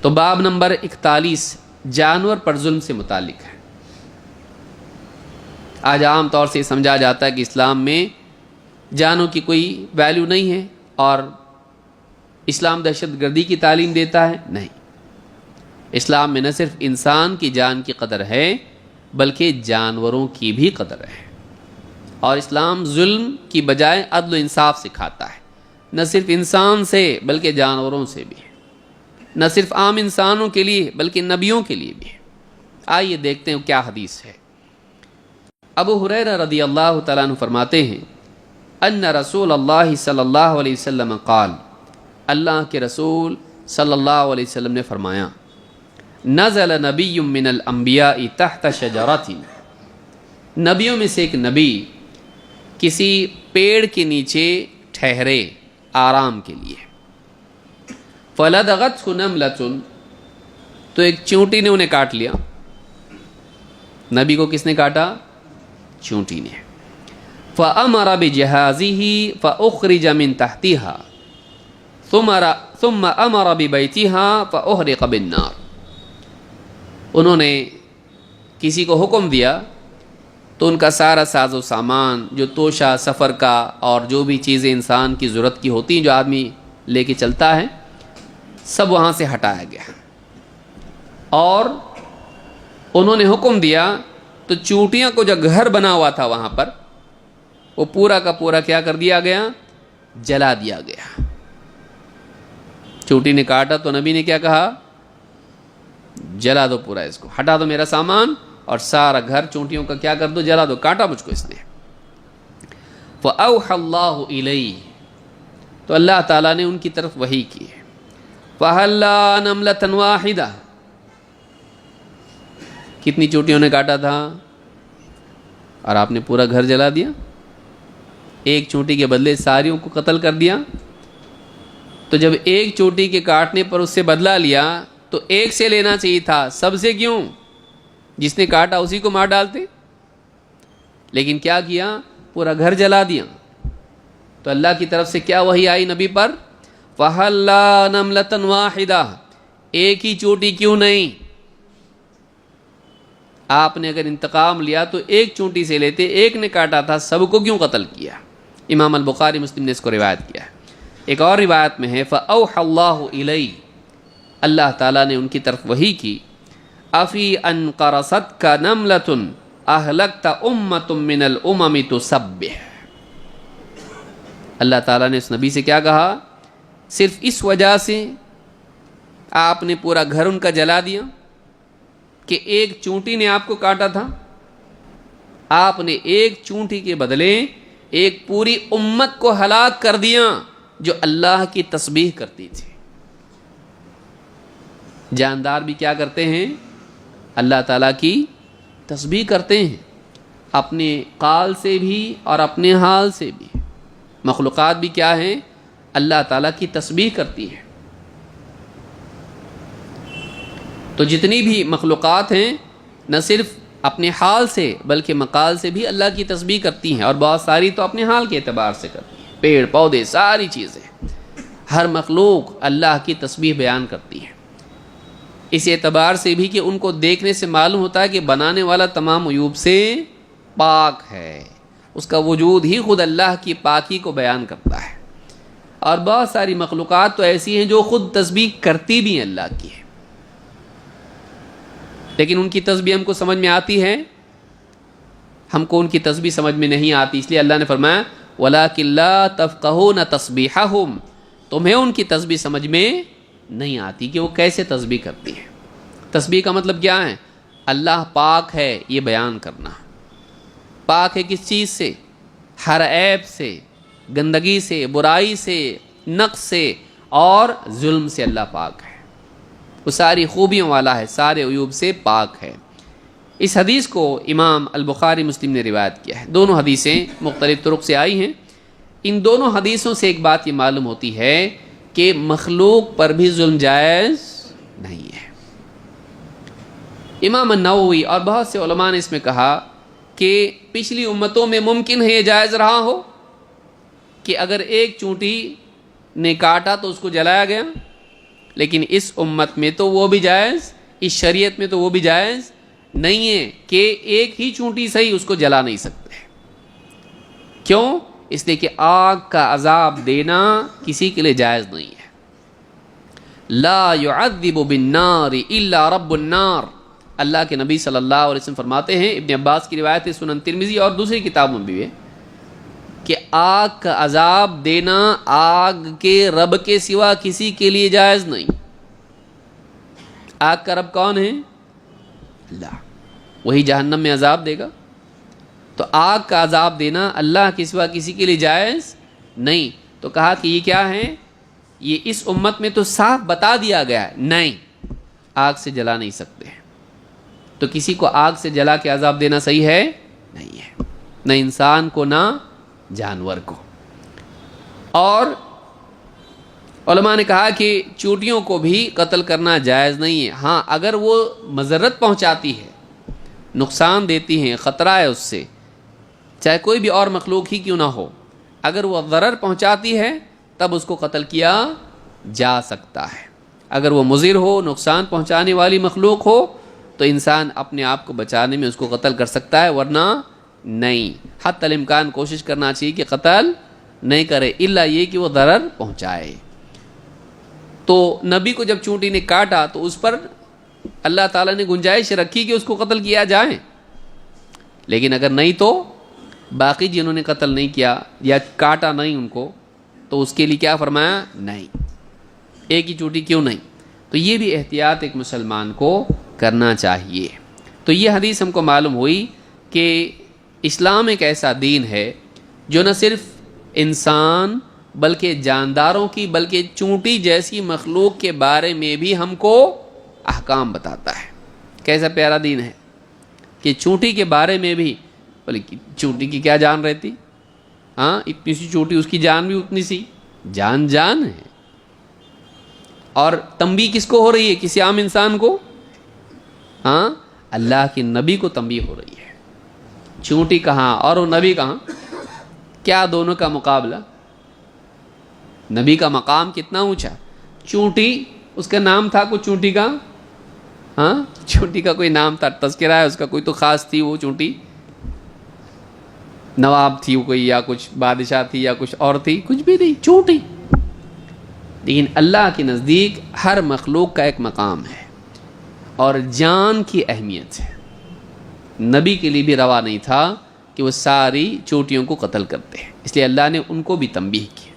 تو باب نمبر 41 جانور پر ظلم سے متعلق ہے۔ آج عام طور سے سمجھا جاتا ہے کہ اسلام میں جانوں کی کوئی ویلیو نہیں ہے اور اسلام دہشت گردی کی تعلیم دیتا ہے۔ نہیں، اسلام میں نہ صرف انسان کی جان کی قدر ہے بلکہ جانوروں کی بھی قدر ہے، اور اسلام ظلم کی بجائے عدل و انصاف سکھاتا ہے، نہ صرف انسان سے بلکہ جانوروں سے بھی، نہ صرف عام انسانوں کے لیے بلکہ نبیوں کے لیے بھی۔ آئیے دیکھتے ہیں کیا حدیث ہے۔ ابو ہریرہ رضی اللہ تعالیٰ عنہ فرماتے ہیں ان رسول اللہ صلی اللہ علیہ وسلم قال، اللہ کے رسول صلی اللہ علیہ وسلم نے فرمایا، نزل نبی من الانبیاء تحت شجرۃ، نبیوں میں سے ایک نبی کسی پیڑ کے نیچے ٹھہرے آرام کے لیے، فلدغتہ نملۃ، تو ایک چونٹی نے انہیں کاٹ لیا۔ نبی کو کس نے کاٹا؟ چونٹی نے۔ فأمر بجهازه فأخرج من تحتها ثم أمر ببيتها فأحرق بالنار، انہوں نے کسی کو حکم دیا تو ان کا سارا ساز و سامان، جو توشہ سفر کا اور جو بھی چیزیں انسان کی ضرورت کی ہوتی ہیں جو آدمی لے کے چلتا ہے، سب وہاں سے ہٹایا گیا، اور انہوں نے حکم دیا تو چونٹیاں کو جو گھر بنا ہوا تھا وہاں پر، وہ پورا کا پورا کیا کر دیا گیا؟ جلا دیا گیا۔ چونٹی نے کاٹا تو نبی نے کیا کہا؟ جلا دو پورا، اس کو ہٹا دو میرا سامان، اور سارا گھر چونٹیوں کا کیا کر دو؟ جلا دو، کاٹا مجھ کو اس نے۔ فَأَوْحَى اللَّهُ إِلَيْهِ، تو اللہ تعالیٰ نے ان کی طرف وحی کی ہے۔ فَحَلَّا نَمْلَةً وَاحِدَةً، کتنی چونٹیوں نے کاٹا تھا اور آپ نے پورا گھر جلا دیا؟ ایک چونٹی کے بدلے ساریوں کو قتل کر دیا۔ تو جب ایک چونٹی کے کاٹنے پر اس سے بدلہ لیا تو ایک سے لینا چاہیے تھا، سب سے کیوں؟ جس نے کاٹا اسی کو مار ڈالتے، لیکن کیا کیا؟ پورا گھر جلا دیا۔ تو اللہ کی طرف سے کیا وحی آئی نبی پر؟ فَحَلَّا نَمْلَةً وَاحِدَةً، ایک ہی چونٹی کیوں نہیں؟ آپ نے اگر انتقام لیا تو ایک چونٹی سے لیتے، ایک نے کاٹا تھا، سب کو کیوں قتل کیا؟ امام البخاری مسلم نے اس کو روایت کیا ہے۔ ایک اور روایت میں ہے فَأَوْحَى اللَّهُ إِلَيْهِ، اللہ تعالیٰ نے ان کی طرف وحی کی، أَفِي أَنْ قَرَصَتْكَ نَمْلَةٌ أَهْلَكْتَ أُمَّةٌ مِّنَ الْأُمَمِ تُسَبِّحُ، اللہ تعالیٰ نے اس نبی سے کیا کہا؟ صرف اس وجہ سے آپ نے پورا گھر ان کا جلا دیا کہ ایک چونٹی نے آپ کو کاٹا تھا، آپ نے ایک چونٹی کے بدلے ایک پوری امت کو ہلاک کر دیا جو اللہ کی تسبیح کرتی تھی۔ جاندار بھی کیا کرتے ہیں؟ اللہ تعالیٰ کی تسبیح کرتے ہیں، اپنے قال سے بھی اور اپنے حال سے بھی۔ مخلوقات بھی کیا ہیں؟ اللہ تعالیٰ کی تسبیح کرتی ہیں۔ تو جتنی بھی مخلوقات ہیں نہ صرف اپنے حال سے بلکہ مقال سے بھی اللہ کی تسبیح کرتی ہیں، اور بہت ساری تو اپنے حال کے اعتبار سے کرتی ہیں، پیڑ پودے ساری چیزیں، ہر مخلوق اللہ کی تسبیح بیان کرتی ہے، اس اعتبار سے بھی کہ ان کو دیکھنے سے معلوم ہوتا ہے کہ بنانے والا تمام عیوب سے پاک ہے، اس کا وجود ہی خود اللہ کی پاکی کو بیان کرتا ہے۔ اور بہت ساری مخلوقات تو ایسی ہیں جو خود تسبیح کرتی بھی ہیں اللہ کی، لیکن ان کی تسبیح ہم کو سمجھ میں آتی ہے؟ ہم کو ان کی تسبیح سمجھ میں نہیں آتی، اس لیے اللہ نے فرمایا وَلَٰكِن لَا تَفْقَهُونَ تَسْبِيحَهُمْ، تمہیں ان کی تسبیح سمجھ میں نہیں آتی کہ وہ کیسے تسبیح کرتی ہیں۔ تسبیح کا مطلب کیا ہے؟ اللہ پاک ہے یہ بیان کرنا۔ پاک ہے کس چیز سے؟ ہر عیب سے، گندگی سے، برائی سے، نقص سے اور ظلم سے اللہ پاک ہے، وہ ساری خوبیوں والا ہے، سارے عیوب سے پاک ہے۔ اس حدیث کو امام البخاری مسلم نے روایت کیا ہے، دونوں حدیثیں مختلف طرق سے آئی ہیں۔ ان دونوں حدیثوں سے ایک بات یہ معلوم ہوتی ہے کہ مخلوق پر بھی ظلم جائز نہیں ہے۔ امام النووی اور بہت سے علماء نے اس میں کہا کہ پچھلی امتوں میں ممکن ہے یہ جائز رہا ہو کہ اگر ایک چونٹی نے کاٹا تو اس کو جلایا گیا، لیکن اس امت میں تو وہ بھی جائز، اس شریعت میں تو وہ بھی جائز نہیں ہے کہ ایک ہی چونٹی صحیح اس کو جلا نہیں سکتے. کیوں؟ اس لیے کہ آگ کا عذاب دینا کسی کے لیے جائز نہیں ہے. لا يعذب بالنار الا رب النار. اللہ کے نبی صلی اللہ علیہ وسلم فرماتے ہیں، ابن عباس کی روایت ہے، سنن ترمذی اور دوسری کتابوں میں بھی ہے، کہ آگ کا عذاب دینا آگ کے رب کے سوا کسی کے لیے جائز نہیں. آگ کا رب کون ہے؟ اللہ. وہی جہنم میں عذاب دے گا. تو آگ کا عذاب دینا اللہ کے سوا کسی کے لیے جائز نہیں. تو کہا کہ یہ کیا ہے؟ یہ اس امت میں تو صاف بتا دیا گیا ہے، نہیں، آگ سے جلا نہیں سکتے. تو کسی کو آگ سے جلا کے عذاب دینا صحیح ہے؟ نہیں ہے، نہ انسان کو نہ جانور کو. اور علماء نے کہا کہ چونٹیوں کو بھی قتل کرنا جائز نہیں ہے. ہاں اگر وہ مضرت پہنچاتی ہے، نقصان دیتی ہیں، خطرہ ہے اس سے، چاہے کوئی بھی اور مخلوق ہی کیوں نہ ہو، اگر وہ ضرر پہنچاتی ہے تب اس کو قتل کیا جا سکتا ہے. اگر وہ مضر ہو، نقصان پہنچانے والی مخلوق ہو، تو انسان اپنے آپ کو بچانے میں اس کو قتل کر سکتا ہے، ورنہ نہیں. حتی الامکان کوشش کرنا چاہیے کہ قتل نہیں کرے، الا یہ کہ وہ ضرر پہنچائے. تو نبی کو جب چونٹی نے کاٹا تو اس پر اللہ تعالیٰ نے گنجائش رکھی کہ اس کو قتل کیا جائے. لیکن اگر نہیں تو باقی جنہوں نے قتل نہیں کیا یا کاٹا نہیں ان کو، تو اس کے لیے کیا فرمایا؟ نہیں، ایک ہی چونٹی کیوں نہیں. تو یہ بھی احتیاط ایک مسلمان کو کرنا چاہیے. تو یہ حدیث ہم کو معلوم ہوئی کہ اسلام ایک ایسا دین ہے جو نہ صرف انسان بلکہ جانداروں کی، بلکہ چونٹی جیسی مخلوق کے بارے میں بھی ہم کو احکام بتاتا ہے. کیسا پیارا دین ہے کہ چونٹی کے بارے میں بھی، بلکہ چونٹی کی کیا جان رہتی، ہاں اتنی سی چونٹی، اس کی جان بھی اتنی سی، جان ہے. اور تنبیہ کس کو ہو رہی ہے؟ کسی عام انسان کو؟ ہاں اللہ کے نبی کو تنبیہ ہو رہی ہے. چونٹی کہاں اور وہ نبی کہاں؟ کیا دونوں کا مقابلہ؟ نبی کا مقام کتنا اونچا، چونٹی اس کا نام تھا کچھ، چونٹی کا، ہاں چونٹی کا کوئی نام تھا، تذکرہ ہے اس کا، کوئی تو خاص تھی وہ چونٹی، نواب تھی وہ کوئی، یا کچھ بادشاہ تھی، یا کچھ اور تھی، کچھ بھی نہیں، چونٹی. لیکن اللہ کے نزدیک ہر مخلوق کا ایک مقام ہے اور جان کی اہمیت ہے. نبی کے لیے بھی روا نہیں تھا کہ وہ ساری چونٹیوں کو قتل کرتے ہیں، اس لیے اللہ نے ان کو بھی تنبیہ کی.